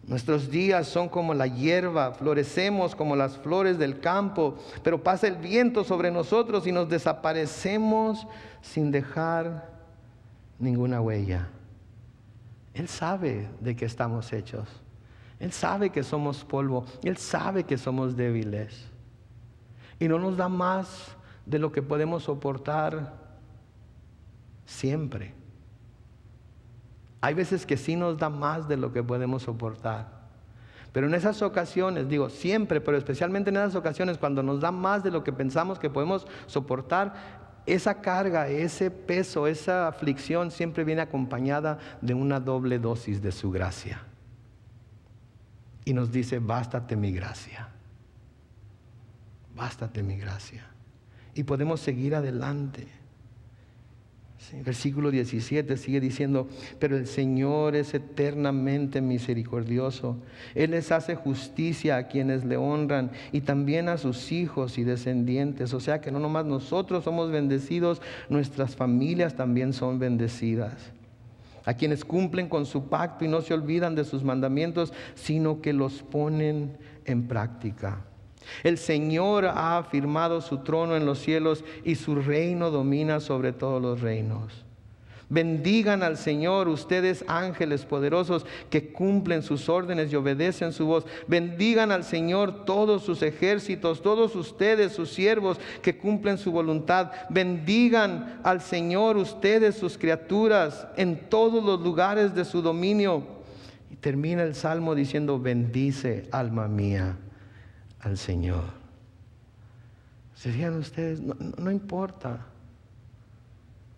Nuestros días son como la hierba, florecemos como las flores del campo, pero pasa el viento sobre nosotros y nos desaparecemos sin dejar ninguna huella. Él sabe de qué estamos hechos. Él sabe que somos polvo. Él sabe que somos débiles. Y no nos da más de lo que podemos soportar siempre. Hay veces que sí nos da más de lo que podemos soportar. Pero en esas ocasiones, digo siempre, pero especialmente en esas ocasiones cuando nos da más de lo que pensamos que podemos soportar, esa carga, ese peso, esa aflicción siempre viene acompañada de una doble dosis de su gracia. Y nos dice: bástate mi gracia. Bástate mi gracia. Y podemos seguir adelante. Sí, versículo 17 sigue diciendo: pero el Señor es eternamente misericordioso. Él les hace justicia a quienes le honran y también a sus hijos y descendientes. O sea que no nomás nosotros somos bendecidos, nuestras familias también son bendecidas. A quienes cumplen con su pacto y no se olvidan de sus mandamientos, sino que los ponen en práctica. El Señor ha afirmado su trono en los cielos y su reino domina sobre todos los reinos. Bendigan al Señor ustedes, ángeles poderosos que cumplen sus órdenes y obedecen su voz. Bendigan al Señor todos sus ejércitos, todos ustedes, sus siervos que cumplen su voluntad. Bendigan al Señor ustedes, sus criaturas, en todos los lugares de su dominio. Y termina el salmo diciendo: bendice, alma mía, al Señor. ¿Se fijan ustedes? No importa.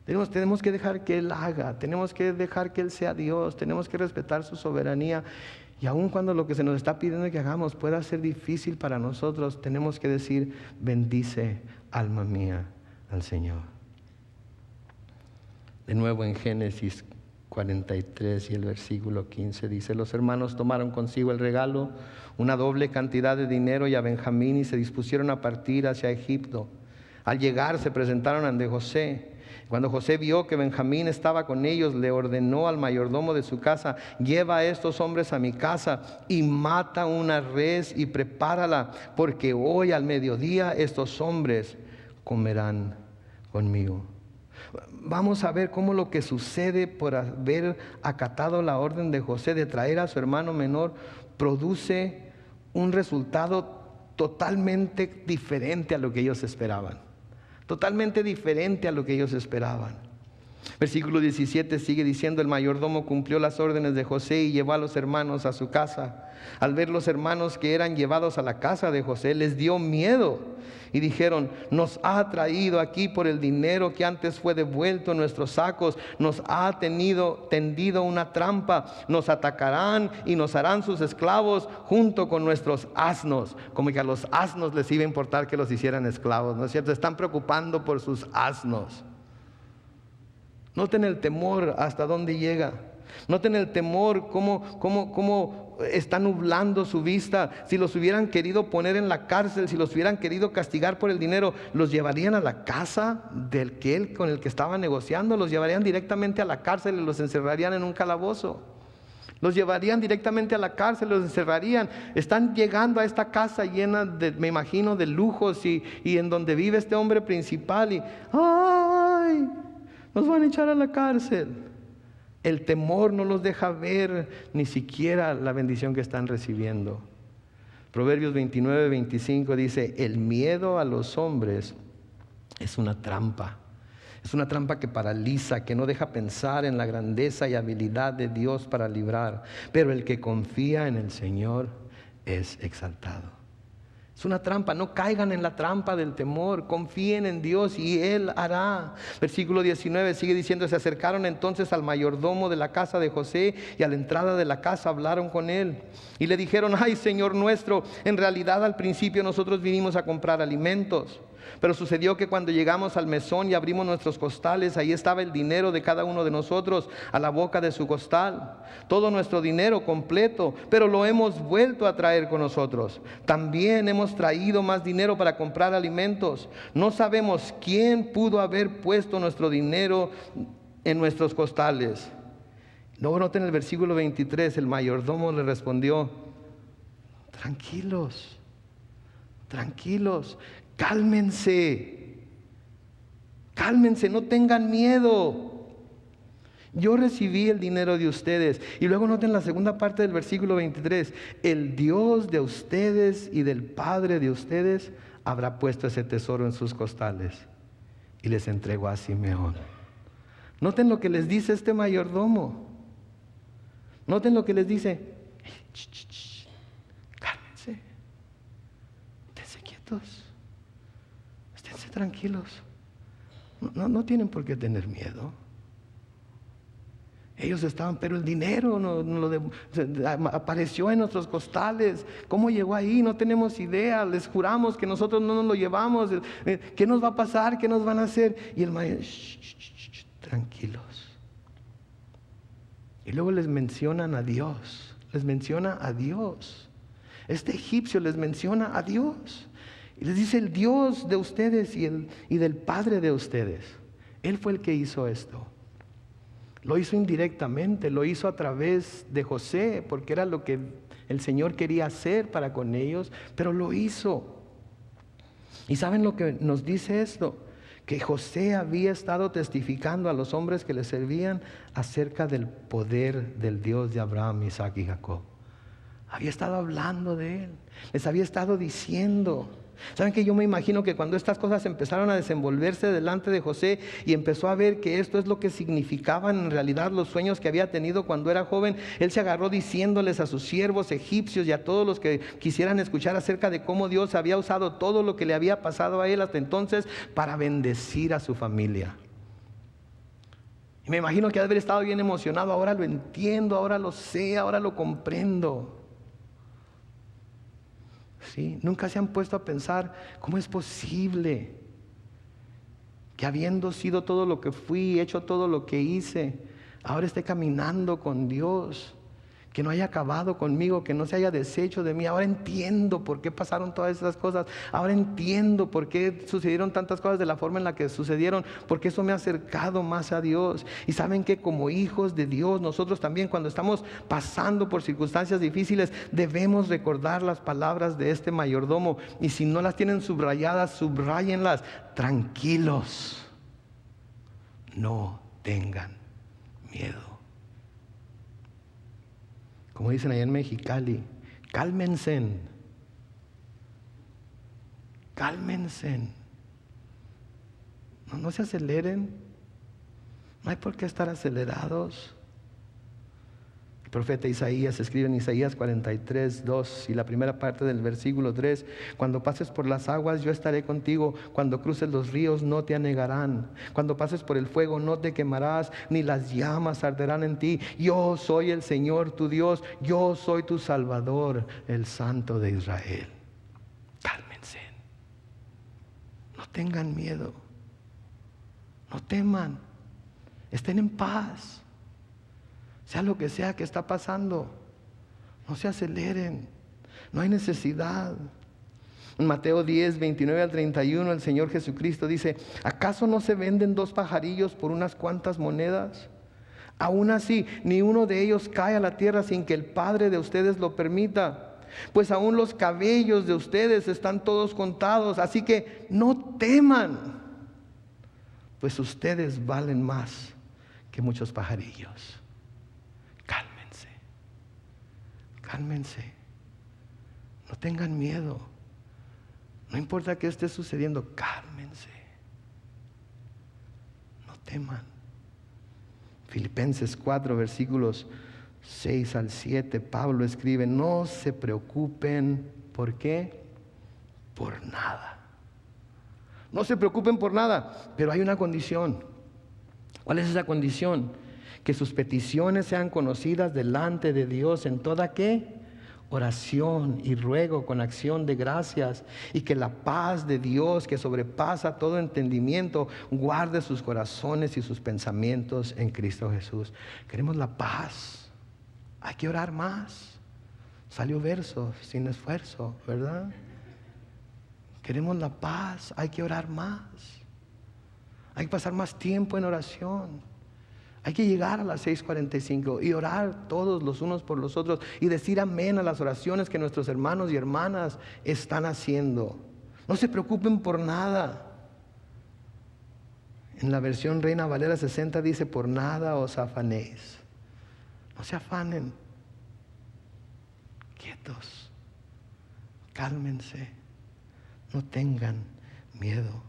Tenemos que dejar que Él haga, tenemos que dejar que Él sea Dios, tenemos que respetar su soberanía. Y aun cuando lo que se nos está pidiendo que hagamos pueda ser difícil para nosotros, tenemos que decir: bendice, alma mía, al Señor. De nuevo en Génesis 43 y el versículo 15 dice: los hermanos tomaron consigo el regalo, una doble cantidad de dinero y a Benjamín, y se dispusieron a partir hacia Egipto. Al llegar se presentaron ante José, Cuando José vio que Benjamín estaba con ellos, le ordenó al mayordomo de su casa: lleva a estos hombres a mi casa y mata una res y prepárala, porque hoy al mediodía estos hombres comerán conmigo. Vamos a ver cómo lo que sucede por haber acatado la orden de José de traer a su hermano menor produce un resultado totalmente diferente a lo que ellos esperaban. Totalmente diferente a lo que ellos esperaban. Versículo 17 sigue diciendo: el mayordomo cumplió las órdenes de José y llevó a los hermanos a su casa. Al ver los hermanos que eran llevados a la casa de José, les dio miedo y dijeron: nos ha traído aquí por el dinero que antes fue devuelto en nuestros sacos. Nos ha tendido una trampa. Nos atacarán y nos harán sus esclavos junto con nuestros asnos. Como que a los asnos les iba a importar que los hicieran esclavos, ¿no es cierto? Están preocupando por sus asnos. Noten el temor hasta dónde llega. Noten el temor, cómo está nublando su vista. Si los hubieran querido poner en la cárcel, si los hubieran querido castigar por el dinero, los llevarían a la casa con el que estaba negociando. Los llevarían directamente a la cárcel y los encerrarían en un calabozo. Los llevarían directamente a la cárcel, los encerrarían. Están llegando a esta casa llena de, me imagino, de lujos y en donde vive este hombre principal y ¡ay! Nos van a echar a la cárcel. El temor no los deja ver ni siquiera la bendición que están recibiendo. Proverbios 29-25 dice: el miedo a los hombres es una trampa. Es una trampa que paraliza, que no deja pensar en la grandeza y habilidad de Dios para librar. Pero el que confía en el Señor es exaltado. Es una trampa. No caigan en la trampa del temor. Confíen en Dios y Él hará. Versículo 19 sigue diciendo: se acercaron entonces al mayordomo de la casa de José y a la entrada de la casa hablaron con él y le dijeron: ay, Señor nuestro, en realidad al principio nosotros vinimos a comprar alimentos, pero sucedió que cuando llegamos al mesón y abrimos nuestros costales, ahí estaba el dinero de cada uno de nosotros a la boca de su costal, todo nuestro dinero completo, pero lo hemos vuelto a traer con nosotros. También hemos traído más dinero para comprar alimentos. No sabemos quién pudo haber puesto nuestro dinero en nuestros costales. Luego noten el versículo 23, el mayordomo le respondió: tranquilos, cálmense, no tengan miedo. Yo recibí el dinero de ustedes. Y luego noten la segunda parte del versículo 23. El Dios de ustedes y del Padre de ustedes habrá puesto ese tesoro en sus costales. Y les entregó a Simeón. Noten lo que les dice este mayordomo. Noten lo que les dice: cálmense, esténse quietos, esténse tranquilos. No tienen por qué tener miedo. Ellos estaban, pero el dinero apareció en nuestros costales. ¿Cómo llegó ahí? No tenemos idea. Les juramos que nosotros no nos lo llevamos. ¿Qué nos va a pasar? ¿Qué nos van a hacer? Y el maestro: tranquilos. Y luego les mencionan a Dios. Este egipcio les menciona a Dios. Y les dice: el Dios de ustedes y del Padre de ustedes. Él fue el que hizo esto. Lo hizo indirectamente, lo hizo a través de José, porque era lo que el Señor quería hacer para con ellos, pero lo hizo. ¿Y saben lo que nos dice esto? Que José había estado testificando a los hombres que le servían acerca del poder del Dios de Abraham, Isaac y Jacob. Había estado hablando de él, les había estado diciendo. ¿Saben que yo me imagino que cuando estas cosas empezaron a desenvolverse delante de José y empezó a ver que esto es lo que significaban en realidad los sueños que había tenido cuando era joven, él se agarró diciéndoles a sus siervos egipcios y a todos los que quisieran escuchar acerca de cómo Dios había usado todo lo que le había pasado a él hasta entonces para bendecir a su familia. Y me imagino que ha de haber estado bien emocionado. Ahora lo entiendo, ahora lo sé, ahora lo comprendo. ¿Sí? Nunca se han puesto a pensar cómo es posible que habiendo sido todo lo que fui, hecho todo lo que hice, ahora esté caminando con Dios. que no haya acabado conmigo, que no se haya deshecho de mí. Ahora entiendo por qué pasaron todas esas cosas. Ahora entiendo por qué sucedieron tantas cosas de la forma en la que sucedieron, porque eso me ha acercado más a Dios. Y saben que como hijos de Dios, nosotros también cuando estamos pasando por circunstancias difíciles, debemos recordar las palabras de este mayordomo. Y si no las tienen subrayadas, subráyenlas. Tranquilos, no tengan miedo. Como dicen allá en Mexicali, cálmense. Cálmense. No se aceleren. No hay por qué estar acelerados. El profeta Isaías escribe en Isaías 43, 2 y la primera parte del versículo 3: cuando pases por las aguas, yo estaré contigo. Cuando cruces los ríos, no te anegarán. Cuando pases por el fuego, no te quemarás, ni las llamas arderán en ti. Yo soy el Señor tu Dios. Yo soy tu Salvador, el Santo de Israel. Cálmense. No tengan miedo. No teman. Estén en paz. Sea lo que sea que está pasando, no se aceleren, no hay necesidad. En Mateo 10, 29 al 31, el Señor Jesucristo dice: ¿acaso no se venden 2 pajarillos por unas cuantas monedas? Aún así, ni uno de ellos cae a la tierra sin que el Padre de ustedes lo permita. Pues aún los cabellos de ustedes están todos contados, así que no teman, pues ustedes valen más que muchos pajarillos. Cálmense, no tengan miedo, no importa qué esté sucediendo, cálmense, no teman. Filipenses 4, versículos 6 al 7, Pablo escribe: no se preocupen, ¿por qué? Por nada. No se preocupen por nada, pero hay una condición. ¿Cuál es esa condición? Que sus peticiones sean conocidas delante de Dios en toda ¿qué? Oración y ruego con acción de gracias, y que la paz de Dios, que sobrepasa todo entendimiento, guarde sus corazones y sus pensamientos en Cristo Jesús. Queremos la paz. Hay que orar más. Salió verso sin esfuerzo, ¿verdad? Queremos la paz. Hay que orar más. Hay que pasar más tiempo en oración. Hay que llegar a las 6:45 y orar todos los unos por los otros y decir amén a las oraciones que nuestros hermanos y hermanas están haciendo. No se preocupen por nada. En la versión Reina Valera 60 dice: por nada os afanéis. No se afanen. Quietos. Cálmense. No tengan miedo.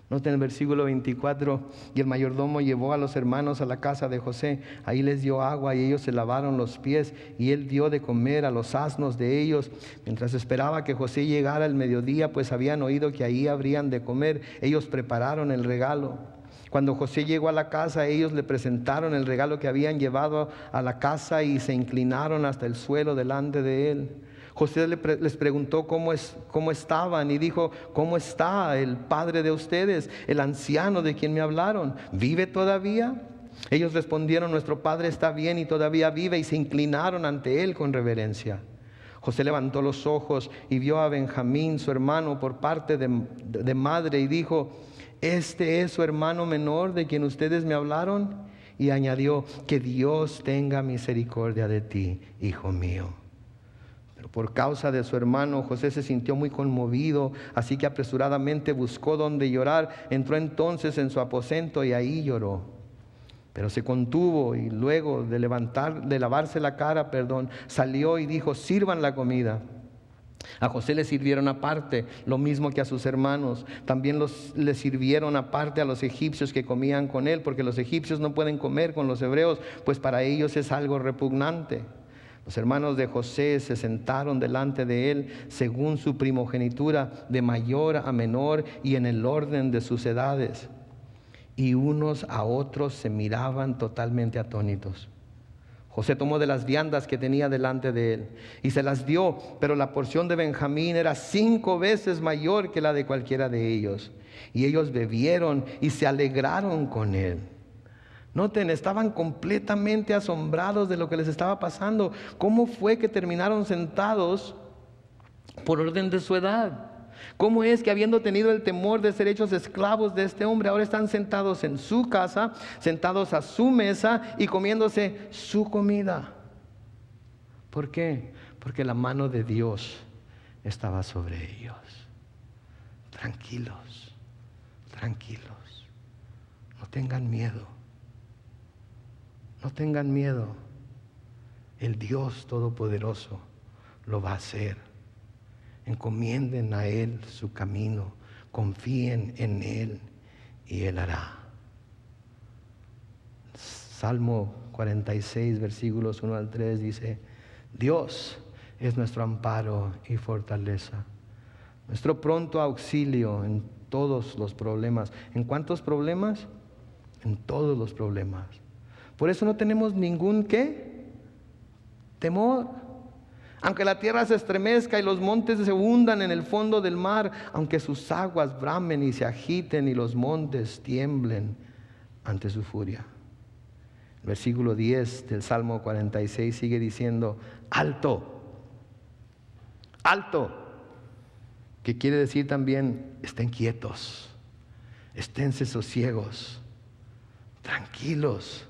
Noten el versículo 24: y el mayordomo llevó a los hermanos a la casa de José. Ahí les dio agua y ellos se lavaron los pies, y él dio de comer a los asnos de ellos. Mientras esperaba que José llegara al mediodía, pues habían oído que ahí habrían de comer, ellos prepararon el regalo. Cuando José llegó a la casa, ellos le presentaron el regalo que habían llevado a la casa y se inclinaron hasta el suelo delante de él. José les preguntó cómo estaban y dijo: ¿cómo está el padre de ustedes, el anciano de quien me hablaron? ¿Vive todavía? Ellos respondieron: nuestro padre está bien y todavía vive, y se inclinaron ante él con reverencia. José levantó los ojos y vio a Benjamín, su hermano, por parte de madre, y dijo: ¿este es su hermano menor de quien ustedes me hablaron? Y añadió: que Dios tenga misericordia de ti, hijo mío. Por causa de su hermano, José se sintió muy conmovido, así que apresuradamente buscó donde llorar. Entró entonces en su aposento y ahí lloró. Pero se contuvo y luego de lavarse la cara, salió y dijo: sirvan la comida. A José le sirvieron aparte, lo mismo que a sus hermanos. También le sirvieron aparte a los egipcios que comían con él, porque los egipcios no pueden comer con los hebreos, pues para ellos es algo repugnante. Los hermanos de José se sentaron delante de él según su primogenitura, de mayor a menor y en el orden de sus edades. Y unos a otros se miraban totalmente atónitos. José tomó de las viandas que tenía delante de él y se las dio, pero la porción de Benjamín era 5 veces mayor que la de cualquiera de ellos. Y ellos bebieron y se alegraron con él. Noten, estaban completamente asombrados de lo que les estaba pasando. ¿Cómo fue que terminaron sentados por orden de su edad? ¿Cómo es que habiendo tenido el temor de ser hechos esclavos de este hombre, ahora están sentados en su casa, sentados a su mesa y comiéndose su comida? ¿Por qué? Porque la mano de Dios estaba sobre ellos. Tranquilos, tranquilos. No tengan miedo. No tengan miedo. El Dios Todopoderoso lo va a hacer. Encomienden a Él su camino, confíen en Él y Él hará. Salmo 46, versículos 1 al 3 dice: Dios es nuestro amparo y fortaleza, nuestro pronto auxilio en todos los problemas. ¿En cuántos problemas? En todos los problemas. Por eso no tenemos ningún ¿qué? Temor. Aunque la tierra se estremezca y los montes se hundan en el fondo del mar, aunque sus aguas bramen y se agiten y los montes tiemblen ante su furia. El versículo 10 del Salmo 46 sigue diciendo: alto, alto, que quiere decir también estén quietos, esténse sosiegos, tranquilos,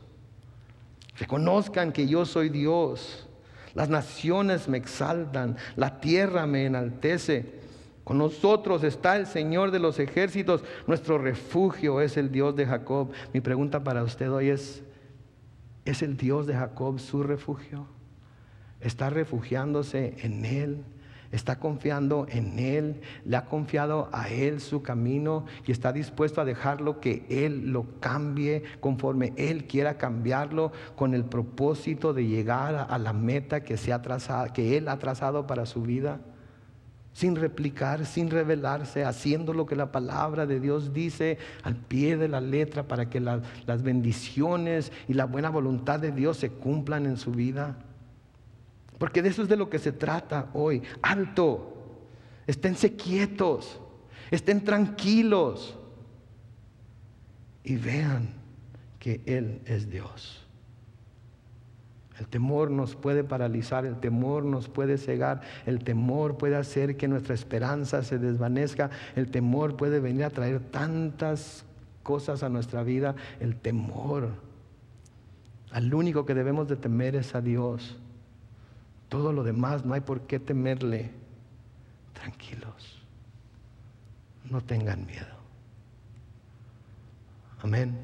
reconozcan que yo soy Dios. Las naciones me exaltan, la tierra me enaltece. Con nosotros está el Señor de los ejércitos, nuestro refugio es el Dios de Jacob. Mi pregunta para usted hoy ¿es el Dios de Jacob su refugio? ¿Está refugiándose en Él? ¿Está confiando en Él? ¿Le ha confiado a Él su camino y está dispuesto a dejarlo que Él lo cambie conforme Él quiera cambiarlo, con el propósito de llegar a la meta que Él ha trazado para su vida? Sin replicar, sin rebelarse, haciendo lo que la palabra de Dios dice al pie de la letra para que las bendiciones y la buena voluntad de Dios se cumplan en su vida. Porque de eso es de lo que se trata hoy. Alto, esténse quietos, estén tranquilos y vean que Él es Dios. El temor nos puede paralizar, el temor nos puede cegar, el temor puede hacer que nuestra esperanza se desvanezca, el temor puede venir a traer tantas cosas a nuestra vida. El temor, al único que debemos de temer es a Dios. Todo lo demás no hay por qué temerle. Tranquilos, no tengan miedo. Amén.